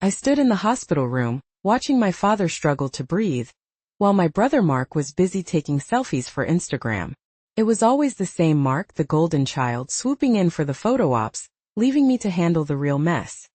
I stood in the hospital room, watching my father struggle to breathe, while my brother Mark was busy taking selfies for Instagram. It was always the same Mark, the golden child, swooping in for the photo ops, leaving me to handle the real mess.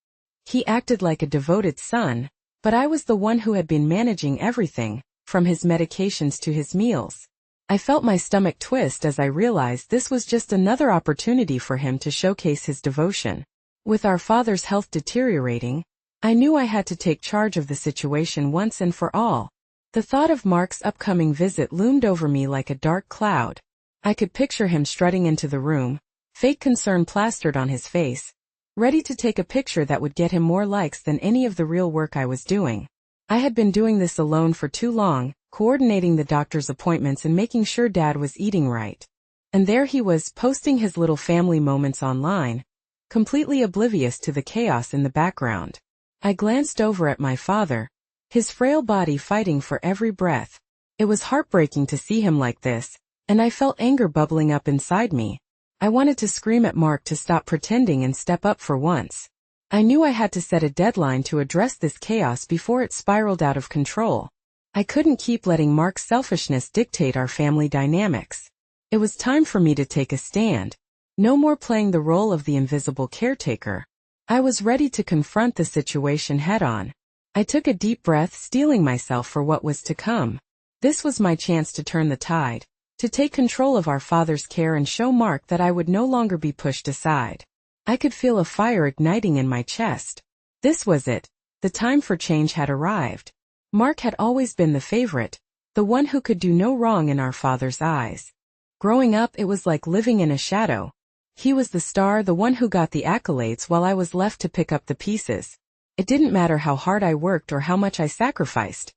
He acted like a devoted son, but I was the one who had been managing everything, from his medications to his meals. I felt my stomach twist as I realized this was just another opportunity for him to showcase his devotion. With our father's health deteriorating, I knew I had to take charge of the situation once and for all. The thought of Mark's upcoming visit loomed over me like a dark cloud. I could picture him strutting into the room, fake concern plastered on his face, ready to take a picture that would get him more likes than any of the real work I was doing. I had been doing this alone for too long, coordinating the doctor's appointments and making sure Dad was eating right. And there he was, posting his little family moments online, completely oblivious to the chaos in the background. I glanced over at my father, his frail body fighting for every breath. It was heartbreaking to see him like this, and I felt anger bubbling up inside me. I wanted to scream at Mark to stop pretending and step up for once. I knew I had to set a deadline to address this chaos before it spiraled out of control. I couldn't keep letting Mark's selfishness dictate our family dynamics. It was time for me to take a stand. No more playing the role of the invisible caretaker. I was ready to confront the situation head-on. I took a deep breath, steeling myself for what was to come. This was my chance to turn the tide, to take control of our father's care and show Mark that I would no longer be pushed aside. I could feel a fire igniting in my chest. This was it. The time for change had arrived. Mark had always been the favorite, the one who could do no wrong in our father's eyes. Growing up, it was like living in a shadow. He was the star, the one who got the accolades, while I was left to pick up the pieces. It didn't matter how hard I worked or how much I sacrificed.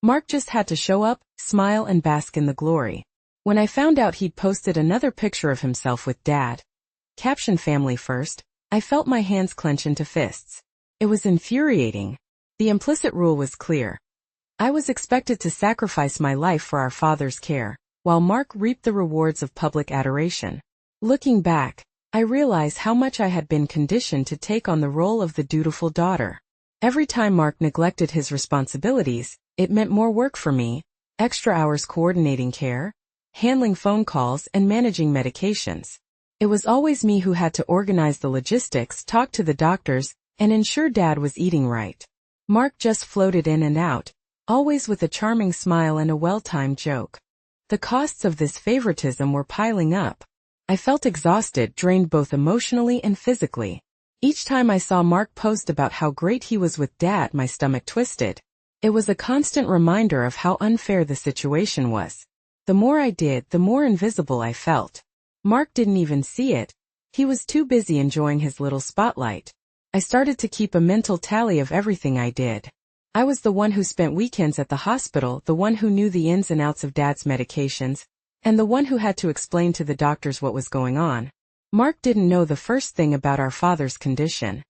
Mark just had to show up, smile, and bask in the glory. When I found out he'd posted another picture of himself with Dad, caption family first, I felt my hands clench into fists. It was infuriating. The implicit rule was clear. I was expected to sacrifice my life for our father's care, while Mark reaped the rewards of public adoration. Looking back, I realize how much I had been conditioned to take on the role of the dutiful daughter. Every time Mark neglected his responsibilities, it meant more work for me, extra hours coordinating care, handling phone calls, and managing medications. It was always me who had to organize the logistics, talk to the doctors, and ensure Dad was eating right. Mark just floated in and out, always with a charming smile and a well-timed joke. The costs of this favoritism were piling up. I felt exhausted, drained both emotionally and physically. Each time I saw Mark post about how great he was with Dad, my stomach twisted. It was a constant reminder of how unfair the situation was. The more I did, the more invisible I felt. Mark didn't even see it. He was too busy enjoying his little spotlight. I started to keep a mental tally of everything I did. I was the one who spent weekends at the hospital, the one who knew the ins and outs of Dad's medications, and the one who had to explain to the doctors what was going on. Mark didn't know the first thing about our father's condition.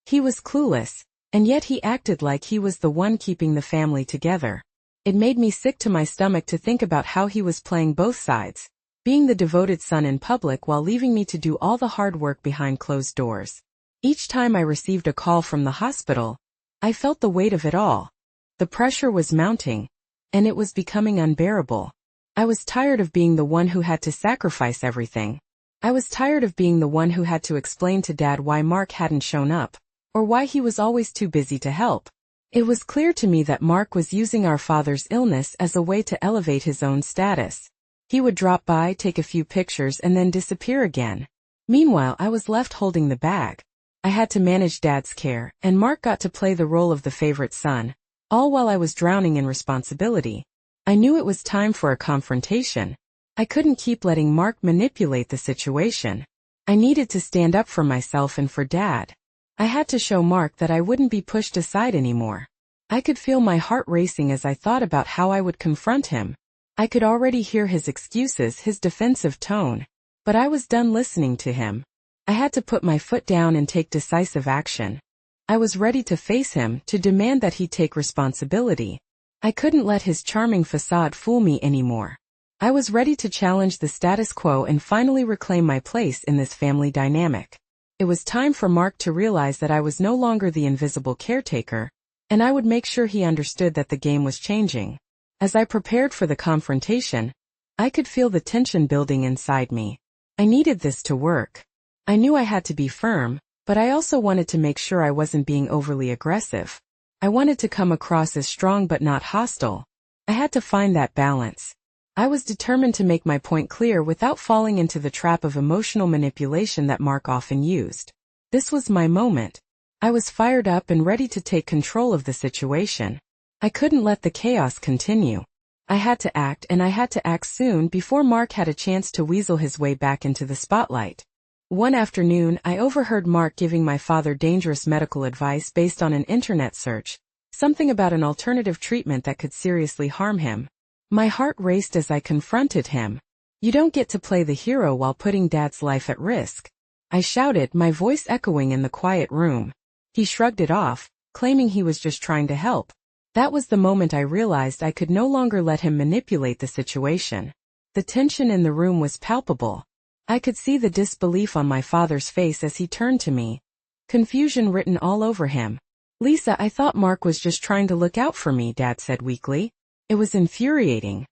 He was clueless, and yet he acted like he was the one keeping the family together. It made me sick to my stomach to think about how he was playing both sides, being the devoted son in public while leaving me to do all the hard work behind closed doors. Each time I received a call from the hospital, I felt the weight of it all. The pressure was mounting, and it was becoming unbearable. I was tired of being the one who had to sacrifice everything. I was tired of being the one who had to explain to Dad why Mark hadn't shown up, or why he was always too busy to help. It was clear to me that Mark was using our father's illness as a way to elevate his own status. He would drop by, take a few pictures, and then disappear again. Meanwhile, I was left holding the bag. I had to manage Dad's care, and Mark got to play the role of the favorite son, all while I was drowning in responsibility. I knew it was time for a confrontation. I couldn't keep letting Mark manipulate the situation. I needed to stand up for myself and for Dad. I had to show Mark that I wouldn't be pushed aside anymore. I could feel my heart racing as I thought about how I would confront him. I could already hear his excuses, his defensive tone. But I was done listening to him. I had to put my foot down and take decisive action. I was ready to face him, to demand that he take responsibility. I couldn't let his charming facade fool me anymore. I was ready to challenge the status quo and finally reclaim my place in this family dynamic. It was time for Mark to realize that I was no longer the invisible caretaker, and I would make sure he understood that the game was changing. As I prepared for the confrontation, I could feel the tension building inside me. I needed this to work. I knew I had to be firm, but I also wanted to make sure I wasn't being overly aggressive. I wanted to come across as strong but not hostile. I had to find that balance. I was determined to make my point clear without falling into the trap of emotional manipulation that Mark often used. This was my moment. I was fired up and ready to take control of the situation. I couldn't let the chaos continue. I had to act, and I had to act soon before Mark had a chance to weasel his way back into the spotlight. One afternoon, I overheard Mark giving my father dangerous medical advice based on an internet search, something about an alternative treatment that could seriously harm him. My heart raced as I confronted him. "You don't get to play the hero while putting Dad's life at risk," I shouted, my voice echoing in the quiet room. He shrugged it off, claiming he was just trying to help. That was the moment I realized I could no longer let him manipulate the situation. The tension in the room was palpable. I could see the disbelief on my father's face as he turned to me, confusion written all over him. "Lisa, I thought Mark was just trying to look out for me," Dad said weakly. It was infuriating.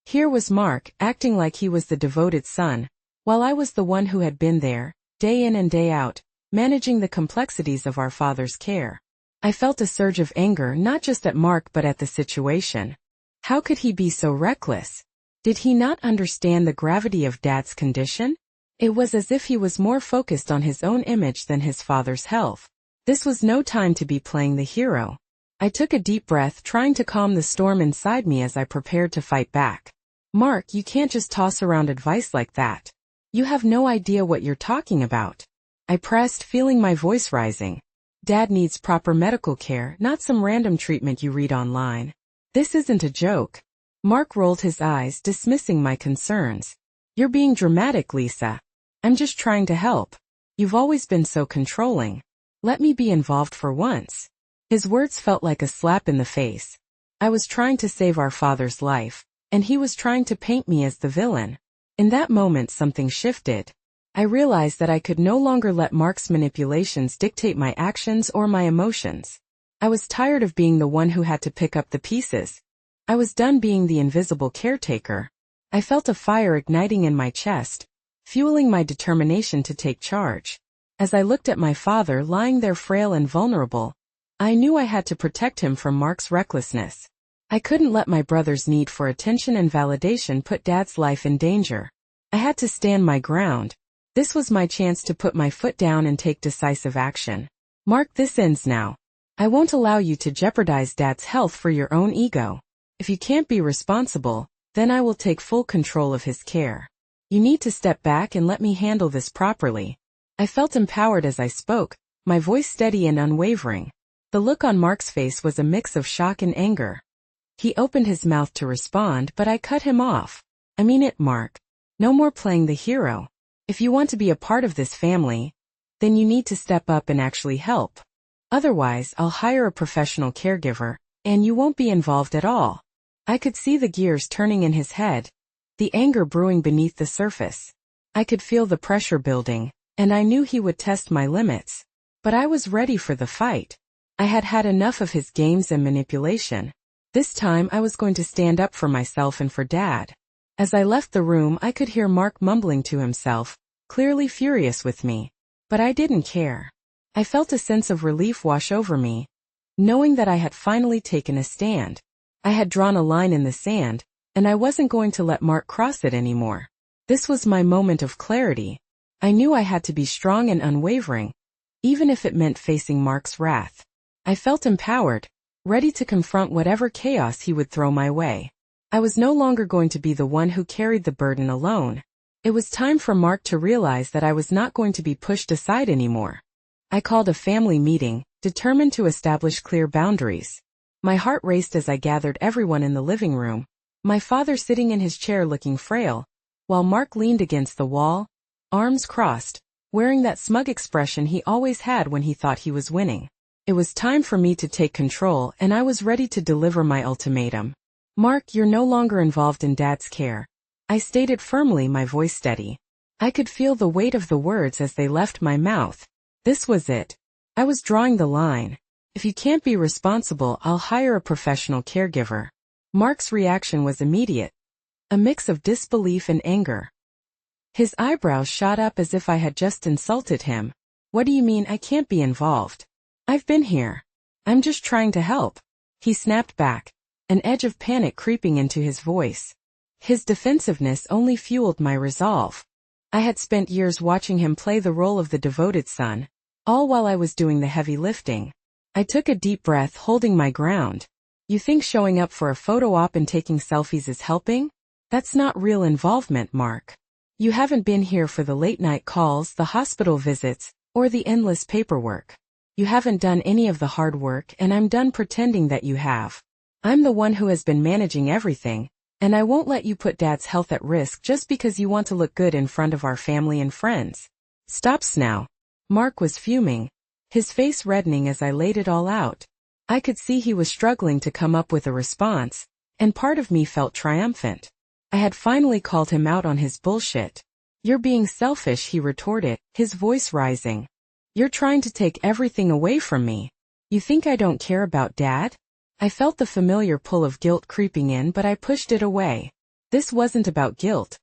Here was Mark, acting like he was the devoted son, while I was the one who had been there, day in and day out, managing the complexities of our father's care. I felt a surge of anger not just at Mark but at the situation. How could he be so reckless? Did he not understand the gravity of Dad's condition? It was as if he was more focused on his own image than his father's health. This was no time to be playing the hero. I took a deep breath, trying to calm the storm inside me as I prepared to fight back. "Mark, you can't just toss around advice like that. You have no idea what you're talking about," I pressed, feeling my voice rising. "Dad needs proper medical care, not some random treatment you read online. This isn't a joke." Mark rolled his eyes, dismissing my concerns. "You're being dramatic, Lisa. I'm just trying to help. You've always been so controlling. Let me be involved for once." His words felt like a slap in the face. I was trying to save our father's life, and he was trying to paint me as the villain. In that moment, something shifted. I realized that I could no longer let Mark's manipulations dictate my actions or my emotions. I was tired of being the one who had to pick up the pieces. I was done being the invisible caretaker. I felt a fire igniting in my chest, fueling my determination to take charge. As I looked at my father lying there frail and vulnerable, I knew I had to protect him from Mark's recklessness. I couldn't let my brother's need for attention and validation put Dad's life in danger. I had to stand my ground. This was my chance to put my foot down and take decisive action. "Mark, this ends now. I won't allow you to jeopardize Dad's health for your own ego. If you can't be responsible, then I will take full control of his care. You need to step back and let me handle this properly." I felt empowered as I spoke, my voice steady and unwavering. The look on Mark's face was a mix of shock and anger. He opened his mouth to respond, but I cut him off. "I mean it, Mark. No more playing the hero. If you want to be a part of this family, then you need to step up and actually help. Otherwise, I'll hire a professional caregiver, and you won't be involved at all." I could see the gears turning in his head, the anger brewing beneath the surface. I could feel the pressure building, and I knew he would test my limits. But I was ready for the fight. I had had enough of his games and manipulation. This time I was going to stand up for myself and for Dad. As I left the room, I could hear Mark mumbling to himself, clearly furious with me. But I didn't care. I felt a sense of relief wash over me, knowing that I had finally taken a stand. I had drawn a line in the sand, and I wasn't going to let Mark cross it anymore. This was my moment of clarity. I knew I had to be strong and unwavering, even if it meant facing Mark's wrath. I felt empowered, ready to confront whatever chaos he would throw my way. I was no longer going to be the one who carried the burden alone. It was time for Mark to realize that I was not going to be pushed aside anymore. I called a family meeting, determined to establish clear boundaries. My heart raced as I gathered everyone in the living room, my father sitting in his chair looking frail, while Mark leaned against the wall, arms crossed, wearing that smug expression he always had when he thought he was winning. It was time for me to take control, and I was ready to deliver my ultimatum. "Mark, you're no longer involved in Dad's care," I stated firmly, my voice steady. I could feel the weight of the words as they left my mouth. This was it. I was drawing the line. If you can't be responsible, I'll hire a professional caregiver. Mark's reaction was immediate. A mix of disbelief and anger. His eyebrows shot up as if I had just insulted him. What do you mean I can't be involved? I've been here. I'm just trying to help. He snapped back, an edge of panic creeping into his voice. His defensiveness only fueled my resolve. I had spent years watching him play the role of the devoted son, all while I was doing the heavy lifting. I took a deep breath, holding my ground. You think showing up for a photo op and taking selfies is helping? That's not real involvement, Mark. You haven't been here for the late-night calls, the hospital visits, or the endless paperwork. You haven't done any of the hard work, and I'm done pretending that you have. I'm the one who has been managing everything, and I won't let you put Dad's health at risk just because you want to look good in front of our family and friends. Stops now. Mark was fuming, his face reddening as I laid it all out. I could see he was struggling to come up with a response, and part of me felt triumphant. I had finally called him out on his bullshit. You're being selfish, he retorted, his voice rising. You're trying to take everything away from me. You think I don't care about Dad? I felt the familiar pull of guilt creeping in, but I pushed it away. This wasn't about guilt.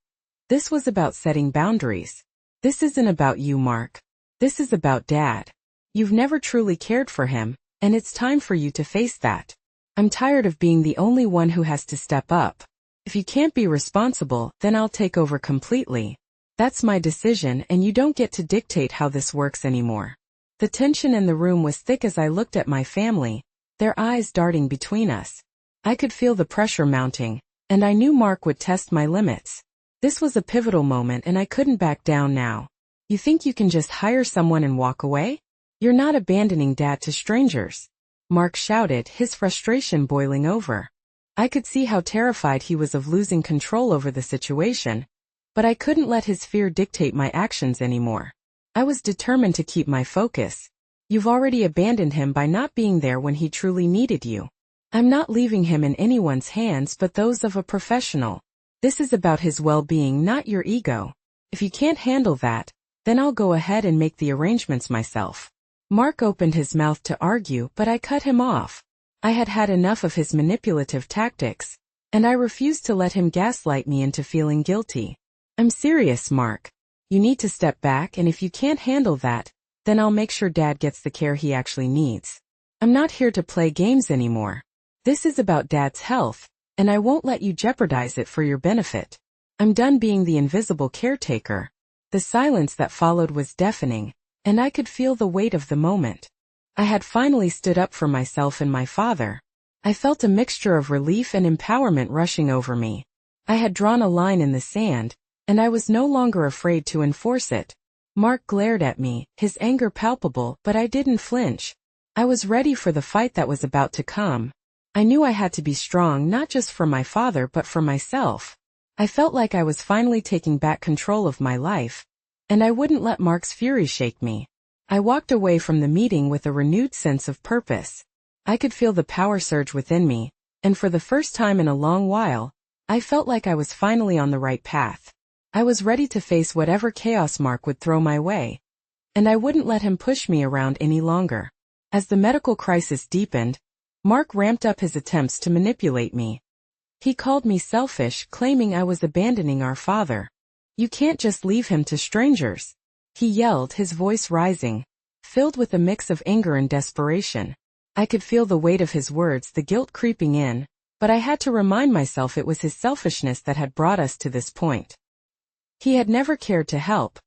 This was about setting boundaries. This isn't about you, Mark. This is about Dad. You've never truly cared for him, and it's time for you to face that. I'm tired of being the only one who has to step up. If you can't be responsible, then I'll take over completely. That's my decision, and you don't get to dictate how this works anymore. The tension in the room was thick as I looked at my family, their eyes darting between us. I could feel the pressure mounting, and I knew Mark would test my limits. This was a pivotal moment, and I couldn't back down now. You think you can just hire someone and walk away? You're not abandoning Dad to strangers. Mark shouted, his frustration boiling over. I could see how terrified he was of losing control over the situation, but I couldn't let his fear dictate my actions anymore. I was determined to keep my focus. You've already abandoned him by not being there when he truly needed you. I'm not leaving him in anyone's hands but those of a professional. This is about his well-being, not your ego. If you can't handle that, then I'll go ahead and make the arrangements myself. Mark opened his mouth to argue, but I cut him off. I had had enough of his manipulative tactics, and I refused to let him gaslight me into feeling guilty. I'm serious, Mark. You need to step back, and if you can't handle that, then I'll make sure Dad gets the care he actually needs. I'm not here to play games anymore. This is about Dad's health, and I won't let you jeopardize it for your benefit. I'm done being the invisible caretaker. The silence that followed was deafening, and I could feel the weight of the moment. I had finally stood up for myself and my father. I felt a mixture of relief and empowerment rushing over me. I had drawn a line in the sand, and I was no longer afraid to enforce it. Mark glared at me, his anger palpable, but I didn't flinch. I was ready for the fight that was about to come. I knew I had to be strong, not just for my father but for myself. I felt like I was finally taking back control of my life, and I wouldn't let Mark's fury shake me. I walked away from the meeting with a renewed sense of purpose. I could feel the power surge within me, and for the first time in a long while, I felt like I was finally on the right path. I was ready to face whatever chaos Mark would throw my way, and I wouldn't let him push me around any longer. As the medical crisis deepened, Mark ramped up his attempts to manipulate me. He called me selfish, claiming I was abandoning our father. You can't just leave him to strangers, he yelled, his voice rising, filled with a mix of anger and desperation. I could feel the weight of his words, the guilt creeping in, but I had to remind myself it was his selfishness that had brought us to this point. He had never cared to help.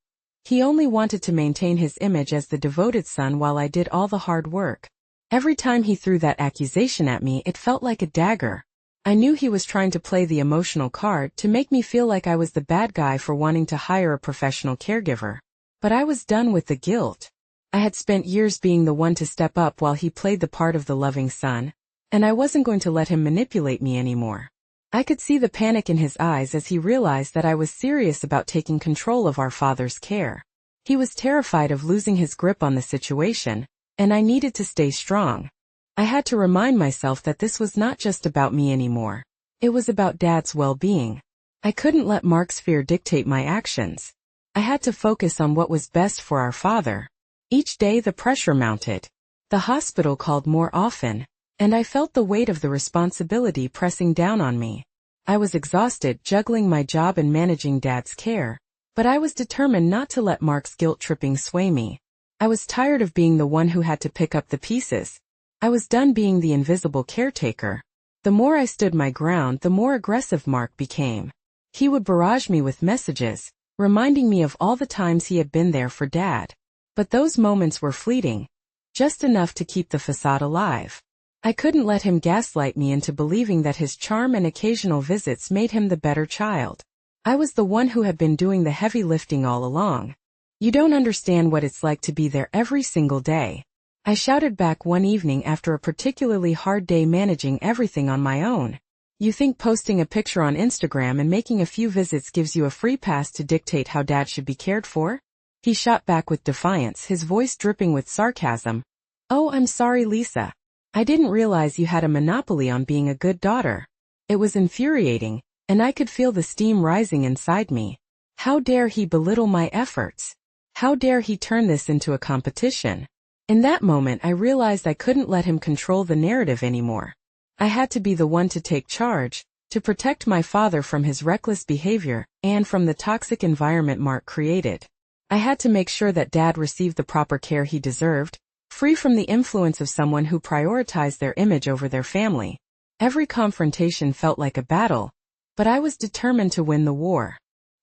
He only wanted to maintain his image as the devoted son while I did all the hard work. Every time he threw that accusation at me, it felt like a dagger. I knew he was trying to play the emotional card to make me feel like I was the bad guy for wanting to hire a professional caregiver. But I was done with the guilt. I had spent years being the one to step up while he played the part of the loving son, and I wasn't going to let him manipulate me anymore. I could see the panic in his eyes as he realized that I was serious about taking control of our father's care. He was terrified of losing his grip on the situation, and I needed to stay strong. I had to remind myself that this was not just about me anymore. It was about Dad's well-being. I couldn't let Mark's fear dictate my actions. I had to focus on what was best for our father. Each day the pressure mounted. The hospital called more often, and I felt the weight of the responsibility pressing down on me. I was exhausted juggling my job and managing Dad's care, but I was determined not to let Mark's guilt-tripping sway me. I was tired of being the one who had to pick up the pieces. I was done being the invisible caretaker. The more I stood my ground, the more aggressive Mark became. He would barrage me with messages, reminding me of all the times he had been there for Dad. But those moments were fleeting, just enough to keep the facade alive. I couldn't let him gaslight me into believing that his charm and occasional visits made him the better child. I was the one who had been doing the heavy lifting all along. You don't understand what it's like to be there every single day. I shouted back one evening after a particularly hard day managing everything on my own. You think posting a picture on Instagram and making a few visits gives you a free pass to dictate how Dad should be cared for? He shot back with defiance, his voice dripping with sarcasm. Oh, I'm sorry, Lisa. I didn't realize you had a monopoly on being a good daughter. It was infuriating, and I could feel the steam rising inside me. How dare he belittle my efforts? How dare he turn this into a competition? In that moment I realized I couldn't let him control the narrative anymore. I had to be the one to take charge, to protect my father from his reckless behavior, and from the toxic environment Mark created. I had to make sure that Dad received the proper care he deserved, free from the influence of someone who prioritized their image over their family. Every confrontation felt like a battle, but I was determined to win the war.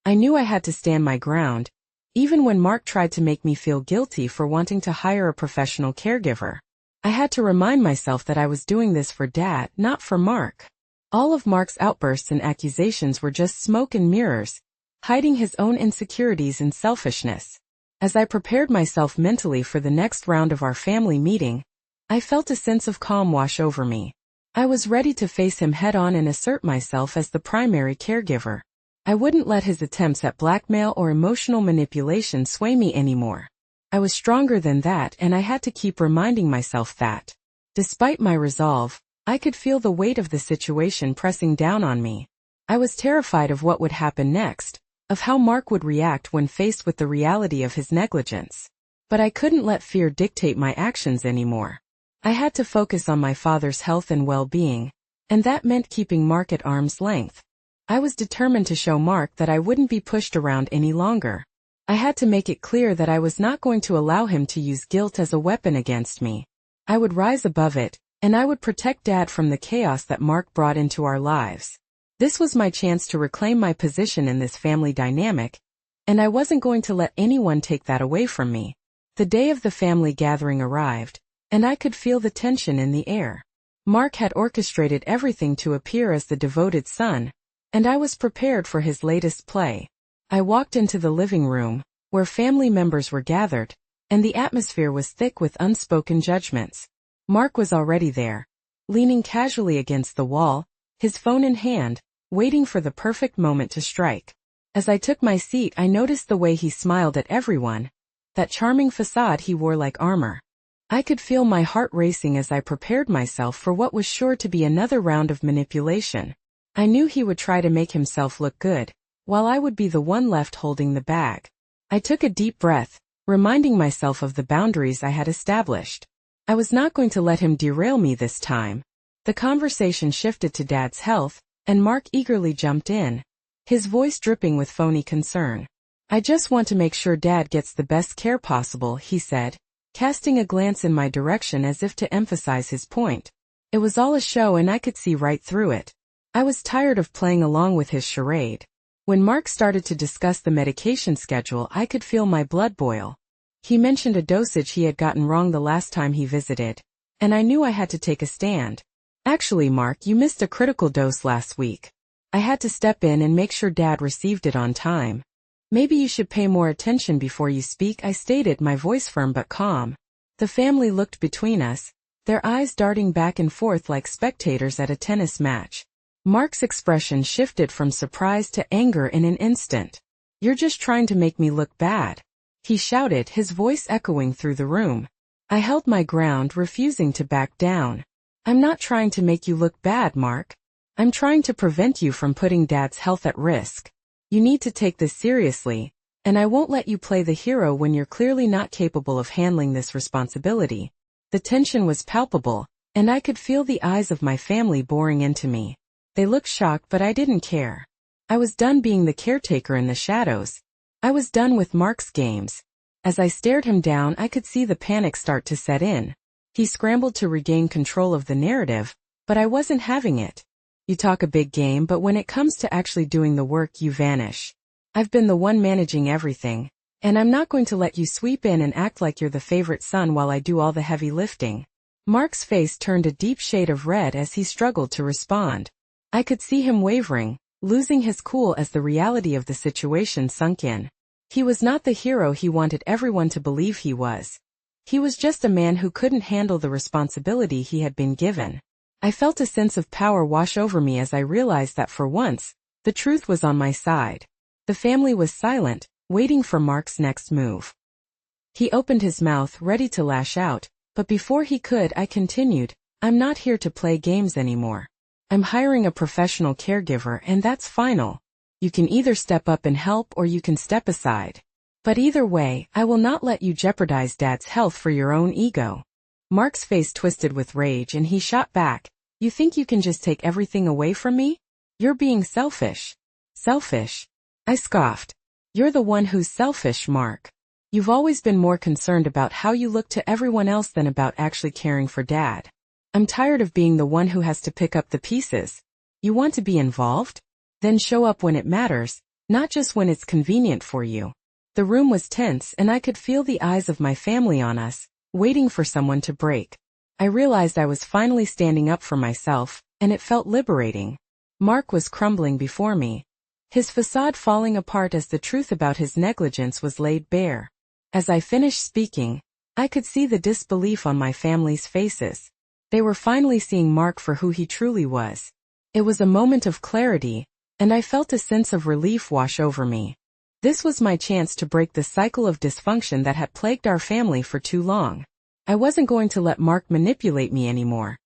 I knew I had to stand my ground, even when Mark tried to make me feel guilty for wanting to hire a professional caregiver. I had to remind myself that I was doing this for Dad, not for Mark. All of Mark's outbursts and accusations were just smoke and mirrors, hiding his own insecurities and selfishness. As I prepared myself mentally for the next round of our family meeting, I felt a sense of calm wash over me. I was ready to face him head-on and assert myself as the primary caregiver. I wouldn't let his attempts at blackmail or emotional manipulation sway me anymore. I was stronger than that, and I had to keep reminding myself that. Despite my resolve, I could feel the weight of the situation pressing down on me. I was terrified of what would happen next, of how Mark would react when faced with the reality of his negligence. But I couldn't let fear dictate my actions anymore. I had to focus on my father's health and well-being, and that meant keeping Mark at arm's length. I was determined to show Mark that I wouldn't be pushed around any longer. I had to make it clear that I was not going to allow him to use guilt as a weapon against me. I would rise above it, and I would protect Dad from the chaos that Mark brought into our lives. This was my chance to reclaim my position in this family dynamic, and I wasn't going to let anyone take that away from me. The day of the family gathering arrived, and I could feel the tension in the air. Mark had orchestrated everything to appear as the devoted son, and I was prepared for his latest play. I walked into the living room, where family members were gathered, and the atmosphere was thick with unspoken judgments. Mark was already there, leaning casually against the wall, his phone in hand, waiting for the perfect moment to strike. As I took my seat, I noticed the way he smiled at everyone, that charming facade he wore like armor. I could feel my heart racing as I prepared myself for what was sure to be another round of manipulation. I knew he would try to make himself look good, while I would be the one left holding the bag. I took a deep breath, reminding myself of the boundaries I had established. I was not going to let him derail me this time. The conversation shifted to Dad's health, and Mark eagerly jumped in, his voice dripping with phony concern. I just want to make sure Dad gets the best care possible, he said, casting a glance in my direction as if to emphasize his point. It was all a show and I could see right through it. I was tired of playing along with his charade. When Mark started to discuss the medication schedule, I could feel my blood boil. He mentioned a dosage he had gotten wrong the last time he visited, and I knew I had to take a stand. Actually, Mark, you missed a critical dose last week. I had to step in and make sure Dad received it on time. Maybe you should pay more attention before you speak, I stated, my voice firm but calm. The family looked between us, their eyes darting back and forth like spectators at a tennis match. Mark's expression shifted from surprise to anger in an instant. You're just trying to make me look bad, he shouted, his voice echoing through the room. I held my ground, refusing to back down. I'm not trying to make you look bad, Mark. I'm trying to prevent you from putting Dad's health at risk. You need to take this seriously, And I won't let you play the hero when you're clearly not capable of handling this responsibility. The tension was palpable, and I could feel the eyes of my family boring into me. They looked shocked, but I didn't care. I was done being the caretaker in the shadows. I was done with Mark's games. As I stared him down, I could see the panic start to set in. He scrambled to regain control of the narrative, but I wasn't having it. You talk a big game, but when it comes to actually doing the work, you vanish. I've been the one managing everything, and I'm not going to let you sweep in and act like you're the favorite son while I do all the heavy lifting. Mark's face turned a deep shade of red as he struggled to respond. I could see him wavering, losing his cool as the reality of the situation sunk in. He was not the hero he wanted everyone to believe he was. He was just a man who couldn't handle the responsibility he had been given. I felt a sense of power wash over me as I realized that for once, the truth was on my side. The family was silent, waiting for Mark's next move. He opened his mouth, ready to lash out, but before he could, I continued, I'm not here to play games anymore. I'm hiring a professional caregiver, and that's final. You can either step up and help or you can step aside. But either way, I will not let you jeopardize Dad's health for your own ego. Mark's face twisted with rage and he shot back, You think you can just take everything away from me? You're being selfish. Selfish? I scoffed. You're the one who's selfish, Mark. You've always been more concerned about how you look to everyone else than about actually caring for Dad. I'm tired of being the one who has to pick up the pieces. You want to be involved? Then show up when it matters, not just when it's convenient for you. The room was tense and I could feel the eyes of my family on us, waiting for someone to break. I realized I was finally standing up for myself, and it felt liberating. Mark was crumbling before me, his facade falling apart as the truth about his negligence was laid bare. As I finished speaking, I could see the disbelief on my family's faces. They were finally seeing Mark for who he truly was. It was a moment of clarity, and I felt a sense of relief wash over me. This was my chance to break the cycle of dysfunction that had plagued our family for too long. I wasn't going to let Mark manipulate me anymore.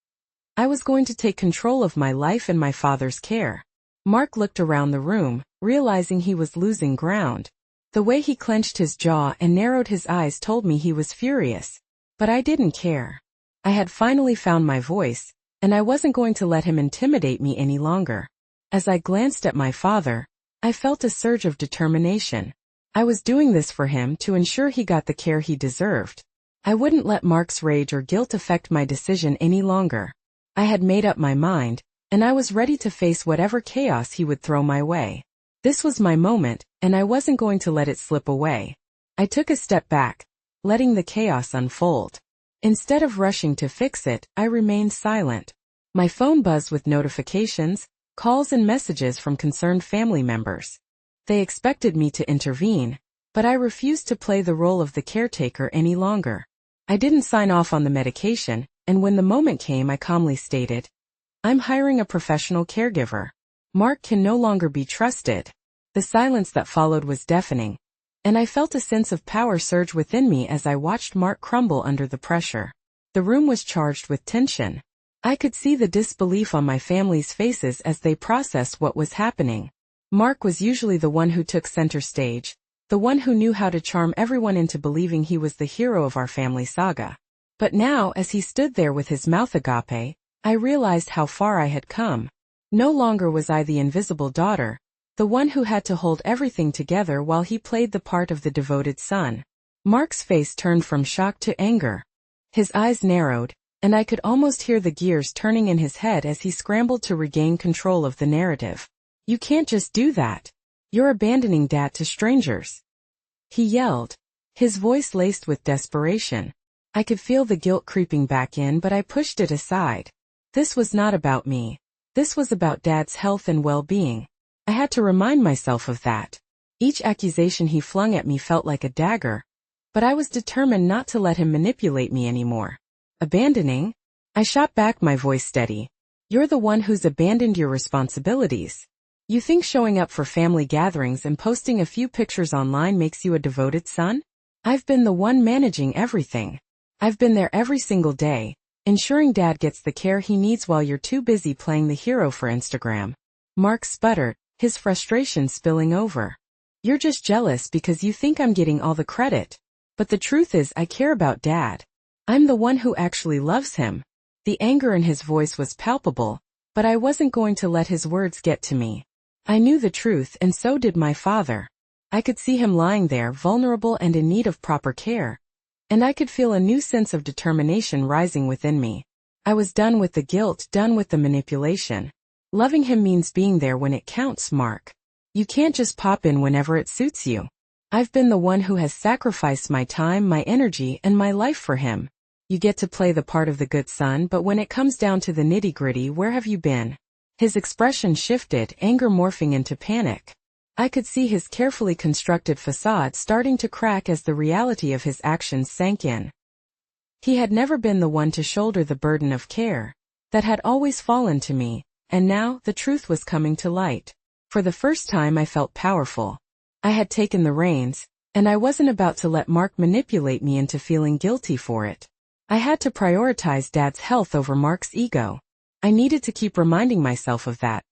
I was going to take control of my life and my father's care. Mark looked around the room, realizing he was losing ground. The way he clenched his jaw and narrowed his eyes told me he was furious. But I didn't care. I had finally found my voice, and I wasn't going to let him intimidate me any longer. As I glanced at my father, I felt a surge of determination. I was doing this for him to ensure he got the care he deserved. I wouldn't let Mark's rage or guilt affect my decision any longer. I had made up my mind, and I was ready to face whatever chaos he would throw my way. This was my moment, and I wasn't going to let it slip away. I took a step back, letting the chaos unfold. Instead of rushing to fix it, I remained silent. My phone buzzed with notifications, calls and messages from concerned family members. They expected me to intervene, but I refused to play the role of the caretaker any longer. I didn't sign off on the medication, and when the moment came I calmly stated, I'm hiring a professional caregiver. Mark can no longer be trusted. The silence that followed was deafening, and I felt a sense of power surge within me as I watched Mark crumble under the pressure. The room was charged with tension. I could see the disbelief on my family's faces as they processed what was happening. Mark was usually the one who took center stage, the one who knew how to charm everyone into believing he was the hero of our family saga. But now, as he stood there with his mouth agape, I realized how far I had come. No longer was I the invisible daughter, the one who had to hold everything together while he played the part of the devoted son. Mark's face turned from shock to anger. His eyes narrowed, and I could almost hear the gears turning in his head as he scrambled to regain control of the narrative. You can't just do that. You're abandoning Dad to strangers. He yelled, his voice laced with desperation. I could feel the guilt creeping back in, but I pushed it aside. This was not about me. This was about Dad's health and well-being. I had to remind myself of that. Each accusation he flung at me felt like a dagger, but I was determined not to let him manipulate me anymore. Abandoning? I shot back, my voice steady. You're the one who's abandoned your responsibilities. You think showing up for family gatherings and posting a few pictures online makes you a devoted son? I've been the one managing everything. I've been there every single day, ensuring Dad gets the care he needs while you're too busy playing the hero for Instagram. Mark sputtered, his frustration spilling over. You're just jealous because you think I'm getting all the credit. But the truth is I care about Dad. I'm the one who actually loves him. The anger in his voice was palpable, but I wasn't going to let his words get to me. I knew the truth, and so did my father. I could see him lying there vulnerable and in need of proper care. And I could feel a new sense of determination rising within me. I was done with the guilt, done with the manipulation. Loving him means being there when it counts, Mark. You can't just pop in whenever it suits you. I've been the one who has sacrificed my time, my energy, and my life for him. You get to play the part of the good son, but when it comes down to the nitty-gritty, where have you been? His expression shifted, anger morphing into panic. I could see his carefully constructed facade starting to crack as the reality of his actions sank in. He had never been the one to shoulder the burden of care. That had always fallen to me, and now the truth was coming to light. For the first time I felt powerful. I had taken the reins, and I wasn't about to let Mark manipulate me into feeling guilty for it. I had to prioritize Dad's health over Mark's ego. I needed to keep reminding myself of that,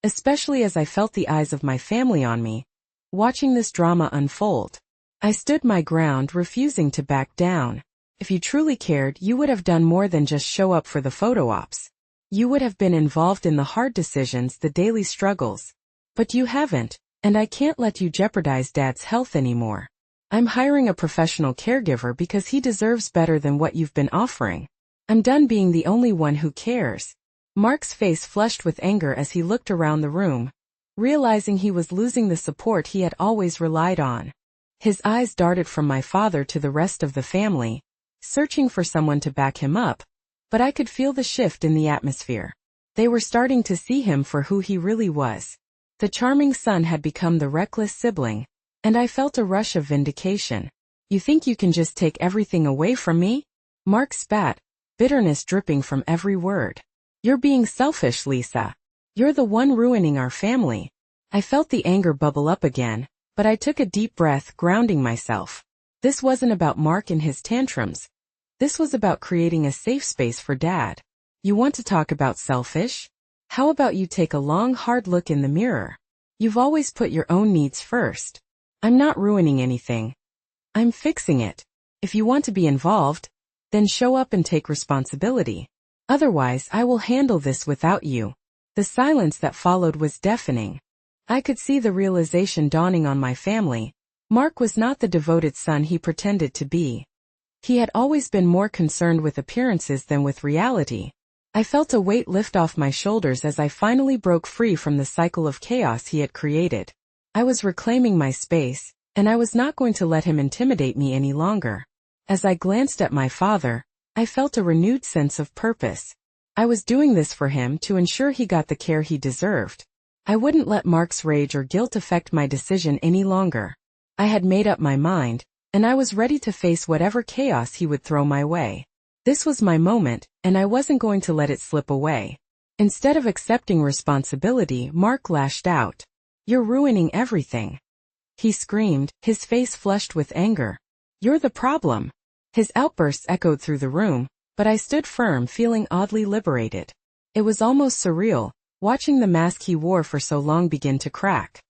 especially as I felt the eyes of my family on me, watching this drama unfold. I stood my ground, refusing to back down. If you truly cared, you would have done more than just show up for the photo ops. You would have been involved in the hard decisions, the daily struggles. But you haven't, and I can't let you jeopardize Dad's health anymore. I'm hiring a professional caregiver because he deserves better than what you've been offering. I'm done being the only one who cares. Mark's face flushed with anger as he looked around the room, realizing he was losing the support he had always relied on. His eyes darted from my father to the rest of the family, searching for someone to back him up, but I could feel the shift in the atmosphere. They were starting to see him for who he really was. The charming son had become the reckless sibling, and I felt a rush of vindication. You think you can just take everything away from me? Mark spat, bitterness dripping from every word. You're being selfish, Lisa. You're the one ruining our family. I felt the anger bubble up again, but I took a deep breath, grounding myself. This wasn't about Mark and his tantrums. This was about creating a safe space for Dad. You want to talk about selfish? How about you take a long, hard look in the mirror? You've always put your own needs first. I'm not ruining anything. I'm fixing it. If you want to be involved, then show up and take responsibility. Otherwise, I will handle this without you. The silence that followed was deafening. I could see the realization dawning on my family. Mark was not the devoted son he pretended to be. He had always been more concerned with appearances than with reality. I felt a weight lift off my shoulders as I finally broke free from the cycle of chaos he had created. I was reclaiming my space, and I was not going to let him intimidate me any longer. As I glanced at my father, I felt a renewed sense of purpose. I was doing this for him to ensure he got the care he deserved. I wouldn't let Mark's rage or guilt affect my decision any longer. I had made up my mind, and I was ready to face whatever chaos he would throw my way. This was my moment, and I wasn't going to let it slip away. Instead of accepting responsibility, Mark lashed out. You're ruining everything. He screamed, his face flushed with anger. You're the problem. His outbursts echoed through the room, but I stood firm, feeling oddly liberated. It was almost surreal, watching the mask he wore for so long begin to crack.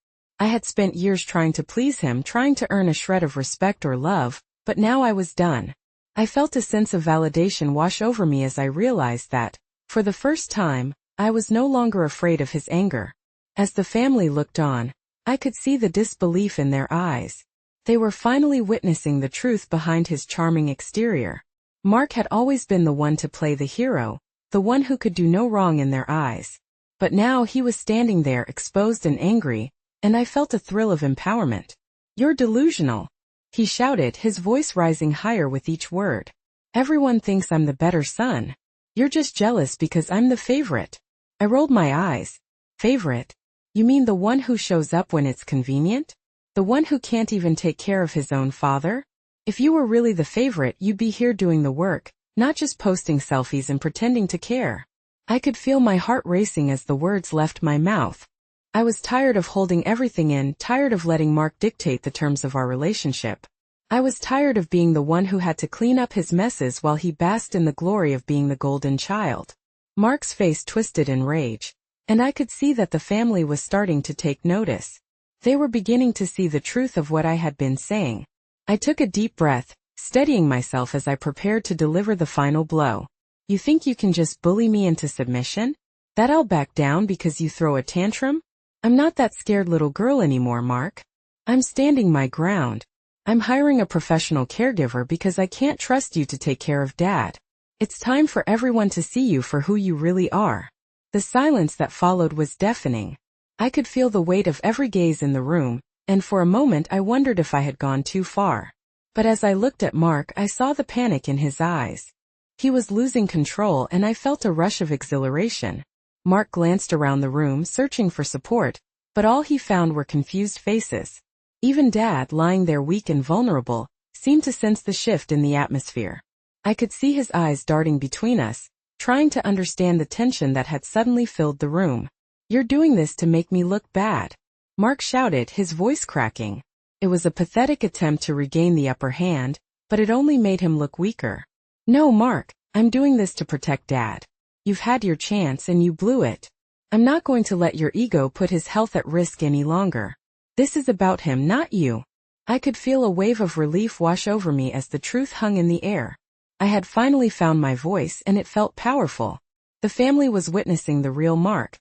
I had spent years trying to please him, trying to earn a shred of respect or love, but now I was done. I felt a sense of validation wash over me as I realized that, for the first time, I was no longer afraid of his anger. As the family looked on, I could see the disbelief in their eyes. They were finally witnessing the truth behind his charming exterior. Mark had always been the one to play the hero, the one who could do no wrong in their eyes. But now he was standing there exposed and angry, and I felt a thrill of empowerment. You're delusional, he shouted, his voice rising higher with each word. Everyone thinks I'm the better son. You're just jealous because I'm the favorite. I rolled my eyes. Favorite? You mean the one who shows up when it's convenient? The one who can't even take care of his own father? If you were really the favorite, you'd be here doing the work, not just posting selfies and pretending to care. I could feel my heart racing as the words left my mouth. I was tired of holding everything in, tired of letting Mark dictate the terms of our relationship. I was tired of being the one who had to clean up his messes while he basked in the glory of being the golden child. Mark's face twisted in rage, and I could see that the family was starting to take notice. They were beginning to see the truth of what I had been saying. I took a deep breath, steadying myself as I prepared to deliver the final blow. You think you can just bully me into submission? That I'll back down because you throw a tantrum? I'm not that scared little girl anymore, Mark. I'm standing my ground. I'm hiring a professional caregiver because I can't trust you to take care of Dad. It's time for everyone to see you for who you really are. The silence that followed was deafening. I could feel the weight of every gaze in the room, and for a moment I wondered if I had gone too far. But as I looked at Mark, I saw the panic in his eyes. He was losing control, and I felt a rush of exhilaration. Mark glanced around the room, searching for support, but all he found were confused faces. Even Dad, lying there weak and vulnerable, seemed to sense the shift in the atmosphere. I could see his eyes darting between us, trying to understand the tension that had suddenly filled the room. You're doing this to make me look bad, Mark shouted, his voice cracking. It was a pathetic attempt to regain the upper hand, but it only made him look weaker. No, Mark, I'm doing this to protect Dad. You've had your chance and you blew it. I'm not going to let your ego put his health at risk any longer. This is about him, not you. I could feel a wave of relief wash over me as the truth hung in the air. I had finally found my voice, and it felt powerful. The family was witnessing the real Mark,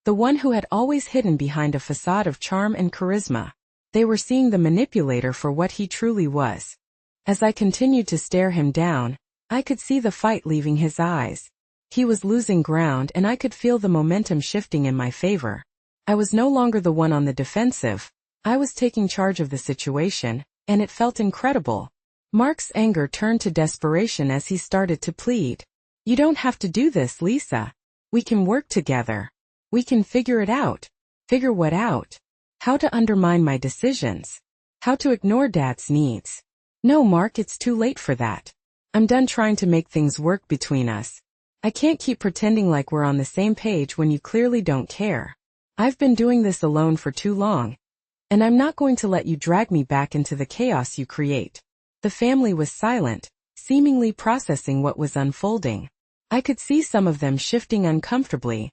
the one who had always hidden behind a facade of charm and charisma. They were seeing the manipulator for what he truly was. As I continued to stare him down, I could see the fight leaving his eyes. He was losing ground, and I could feel the momentum shifting in my favor. I was no longer the one on the defensive. I was taking charge of the situation, and it felt incredible. Mark's anger turned to desperation as he started to plead. You don't have to do this, Lisa. We can work together. We can figure it out. Figure what out? How to undermine my decisions. How to ignore Dad's needs. No, Mark, it's too late for that. I'm done trying to make things work between us. I can't keep pretending like we're on the same page when you clearly don't care. I've been doing this alone for too long, and I'm not going to let you drag me back into the chaos you create. The family was silent, seemingly processing what was unfolding. I could see some of them shifting uncomfortably,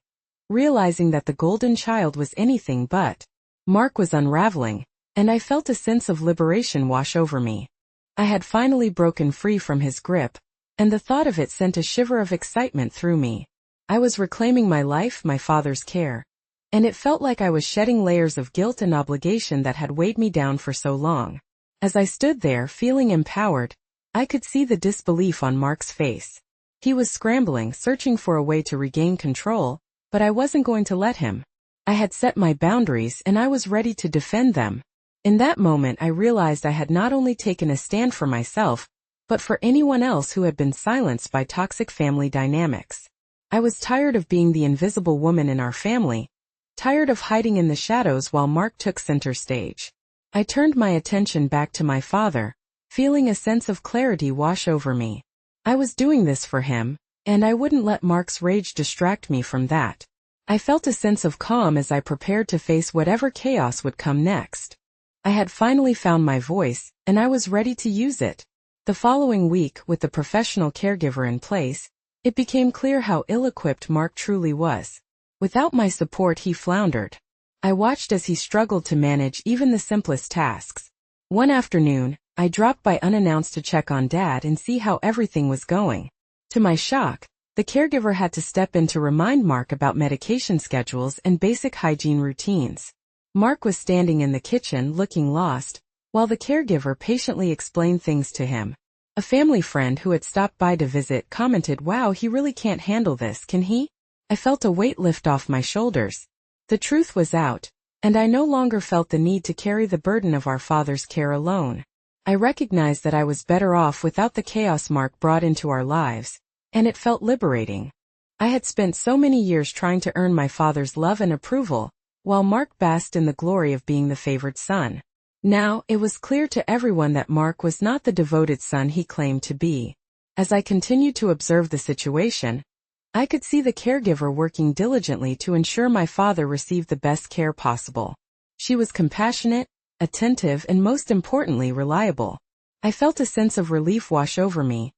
realizing that the golden child was anything but. Mark was unraveling, and I felt a sense of liberation wash over me. I had finally broken free from his grip, and the thought of it sent a shiver of excitement through me. I was reclaiming my life, my father's care, and it felt like I was shedding layers of guilt and obligation that had weighed me down for so long. As I stood there feeling empowered, I could see the disbelief on Mark's face. He was scrambling, searching for a way to regain control, but I wasn't going to let him. I had set my boundaries, and I was ready to defend them. In that moment I realized I had not only taken a stand for myself, but for anyone else who had been silenced by toxic family dynamics. I was tired of being the invisible woman in our family, tired of hiding in the shadows while Mark took center stage. I turned my attention back to my father, feeling a sense of clarity wash over me. I was doing this for him, and I wouldn't let Mark's rage distract me from that. I felt a sense of calm as I prepared to face whatever chaos would come next. I had finally found my voice, and I was ready to use it. The following week, with the professional caregiver in place, it became clear how ill-equipped Mark truly was. Without my support, he floundered. I watched as he struggled to manage even the simplest tasks. One afternoon, I dropped by unannounced to check on Dad and see how everything was going. To my shock, the caregiver had to step in to remind Mark about medication schedules and basic hygiene routines. Mark was standing in the kitchen looking lost, while the caregiver patiently explained things to him. A family friend who had stopped by to visit commented, "Wow, he really can't handle this, can he?" I felt a weight lift off my shoulders. The truth was out, and I no longer felt the need to carry the burden of our father's care alone. I recognized that I was better off without the chaos Mark brought into our lives, and it felt liberating. I had spent so many years trying to earn my father's love and approval, while Mark basked in the glory of being the favored son. Now, it was clear to everyone that Mark was not the devoted son he claimed to be. As I continued to observe the situation, I could see the caregiver working diligently to ensure my father received the best care possible. She was compassionate, attentive, and most importantly, reliable. I felt a sense of relief wash over me,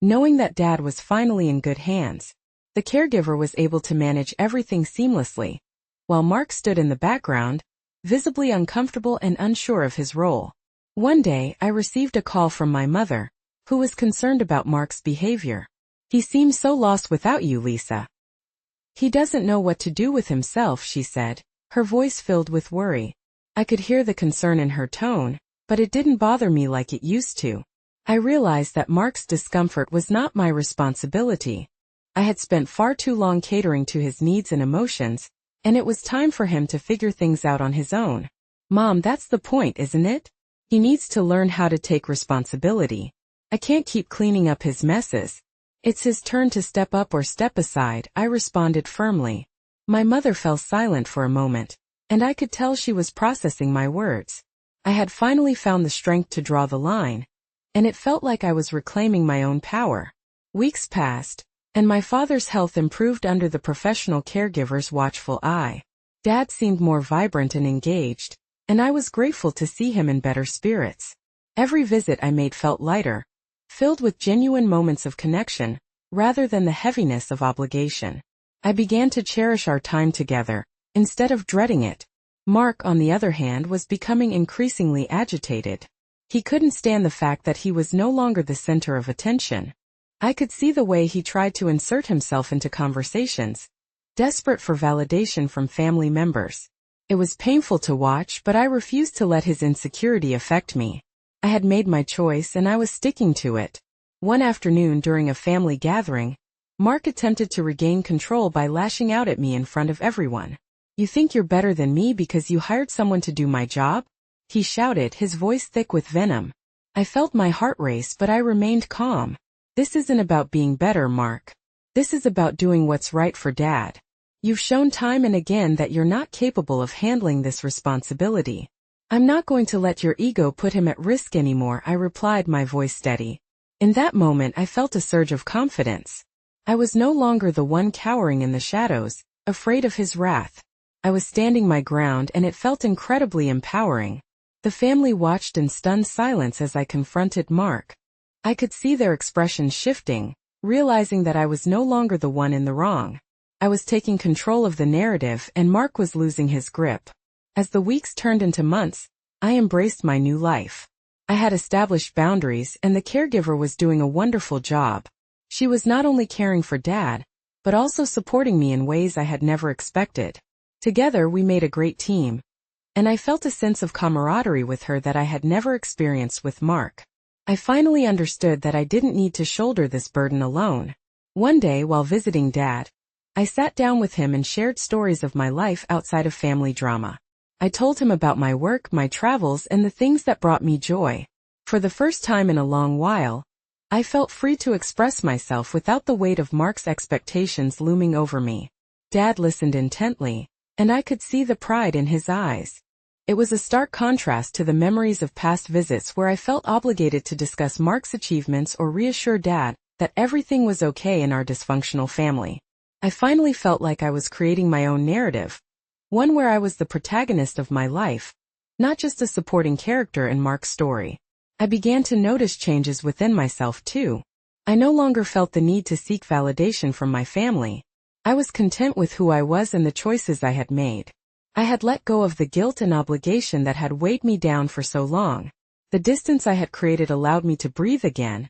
knowing that Dad was finally in good hands. The caregiver was able to manage everything seamlessly, while Mark stood in the background, visibly uncomfortable and unsure of his role. One day, I received a call from my mother, who was concerned about Mark's behavior. "He seems so lost without you, Lisa. He doesn't know what to do with himself," she said, her voice filled with worry. I could hear the concern in her tone, but it didn't bother me like it used to. I realized that Mark's discomfort was not my responsibility. I had spent far too long catering to his needs and emotions, and it was time for him to figure things out on his own. "Mom, that's the point, isn't it? He needs to learn how to take responsibility. I can't keep cleaning up his messes. It's his turn to step up or step aside," I responded firmly. My mother fell silent for a moment, and I could tell she was processing my words. I had finally found the strength to draw the line, and it felt like I was reclaiming my own power. Weeks passed, and my father's health improved under the professional caregiver's watchful eye. Dad seemed more vibrant and engaged, and I was grateful to see him in better spirits. Every visit I made felt lighter, filled with genuine moments of connection, rather than the heaviness of obligation. I began to cherish our time together, instead of dreading it. Mark, on the other hand, was becoming increasingly agitated. He couldn't stand the fact that he was no longer the center of attention. I could see the way he tried to insert himself into conversations, desperate for validation from family members. It was painful to watch, but I refused to let his insecurity affect me. I had made my choice and I was sticking to it. One afternoon during a family gathering, Mark attempted to regain control by lashing out at me in front of everyone. "You think you're better than me because you hired someone to do my job?" he shouted, his voice thick with venom. I felt my heart race, but I remained calm. "This isn't about being better, Mark. This is about doing what's right for Dad. You've shown time and again that you're not capable of handling this responsibility. I'm not going to let your ego put him at risk anymore," I replied, my voice steady. In that moment I felt a surge of confidence. I was no longer the one cowering in the shadows, afraid of his wrath. I was standing my ground and it felt incredibly empowering. The family watched in stunned silence as I confronted Mark. I could see their expressions shifting, realizing that I was no longer the one in the wrong. I was taking control of the narrative and Mark was losing his grip. As the weeks turned into months, I embraced my new life. I had established boundaries and the caregiver was doing a wonderful job. She was not only caring for Dad, but also supporting me in ways I had never expected. Together we made a great team, and I felt a sense of camaraderie with her that I had never experienced with Mark. I finally understood that I didn't need to shoulder this burden alone. One day while visiting Dad, I sat down with him and shared stories of my life outside of family drama. I told him about my work, my travels, and the things that brought me joy. For the first time in a long while, I felt free to express myself without the weight of Mark's expectations looming over me. Dad listened intently, and I could see the pride in his eyes. It was a stark contrast to the memories of past visits where I felt obligated to discuss Mark's achievements or reassure Dad that everything was okay in our dysfunctional family. I finally felt like I was creating my own narrative, one where I was the protagonist of my life, not just a supporting character in Mark's story. I began to notice changes within myself too. I no longer felt the need to seek validation from my family. I was content with who I was and the choices I had made. I had let go of the guilt and obligation that had weighed me down for so long. The distance I had created allowed me to breathe again,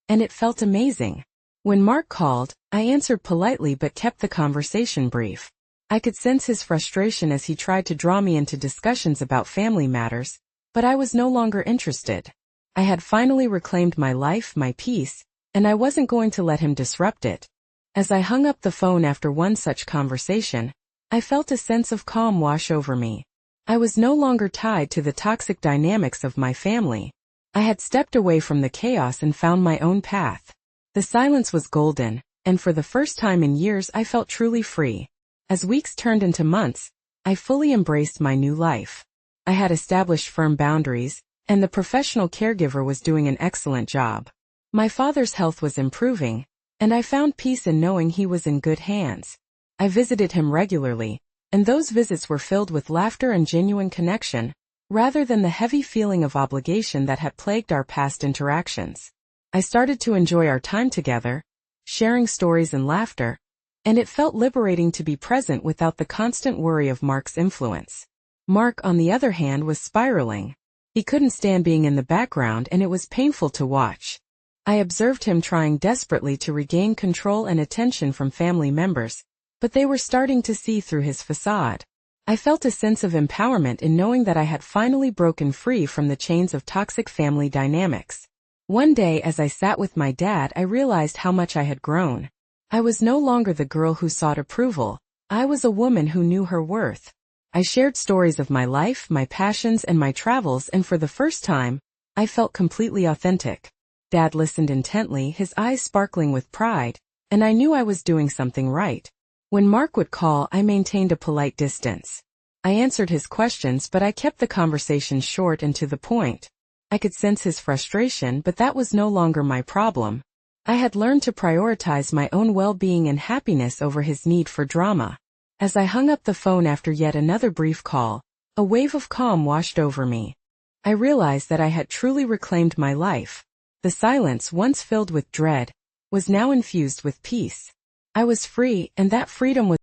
and it felt amazing. When Mark called, I answered politely but kept the conversation brief. I could sense his frustration as he tried to draw me into discussions about family matters, but I was no longer interested. I had finally reclaimed my life, my peace, and I wasn't going to let him disrupt it. As I hung up the phone after one such conversation, I felt a sense of calm wash over me. I was no longer tied to the toxic dynamics of my family. I had stepped away from the chaos and found my own path. The silence was golden, and for the first time in years I felt truly free. As weeks turned into months, I fully embraced my new life. I had established firm boundaries, and the professional caregiver was doing an excellent job. My father's health was improving, and I found peace in knowing he was in good hands. I visited him regularly, and those visits were filled with laughter and genuine connection, rather than the heavy feeling of obligation that had plagued our past interactions. I started to enjoy our time together, sharing stories and laughter, and it felt liberating to be present without the constant worry of Mark's influence. Mark, on the other hand, was spiraling. He couldn't stand being in the background, and it was painful to watch. I observed him trying desperately to regain control and attention from family members, but they were starting to see through his facade. I felt a sense of empowerment in knowing that I had finally broken free from the chains of toxic family dynamics. One day, as I sat with my dad, I realized how much I had grown. I was no longer the girl who sought approval. I was a woman who knew her worth. I shared stories of my life, my passions, and my travels, and for the first time, I felt completely authentic. Dad listened intently, his eyes sparkling with pride, and I knew I was doing something right. When Mark would call, I maintained a polite distance. I answered his questions, but I kept the conversation short and to the point. I could sense his frustration, but that was no longer my problem. I had learned to prioritize my own well-being and happiness over his need for drama. As I hung up the phone after yet another brief call, a wave of calm washed over me. I realized that I had truly reclaimed my life. The silence, once filled with dread, was now infused with peace. I was free, and that freedom was